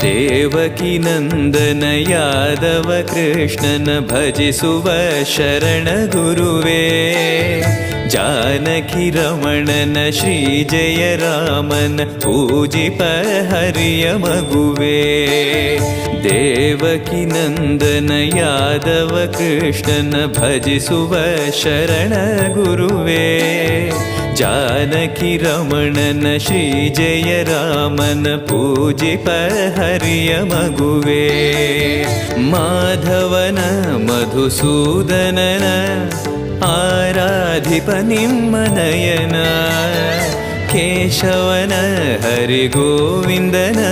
ದೇವಕಿ ನಂದನ ಯಾದವ ಕೃಷ್ಣನ ಭಜಿಸುವ ಶರಣ ಗುರುವೇ. ಜಾನಕಿ ರಮಣನ ಶ್ರೀ ಜಯ ರಾಮನ ಪೂಜಿಪ ಹರಿಯ ಮಗುವೇ. ದೇವಕಿ ನಂದನ ಯಾದವ ಕೃಷ್ಣನ ಭಜಿಸುವ ಶರಣ ಗುರುವೇ. ಜಾನಕಿ ರಮಣನ ಶ್ರೀ ಜಯ ರಾಮನ ಪೂಜಿಪ ಹರಿಯ ಮಗುವೇ. ಮಾಧವನ ಮಧುಸೂದನನ ಆರಾಧಿಪ ನಿಮ್ಮ ನಯನ. ಕೇಶವನ ಹರಿಗೋವಿಂದನ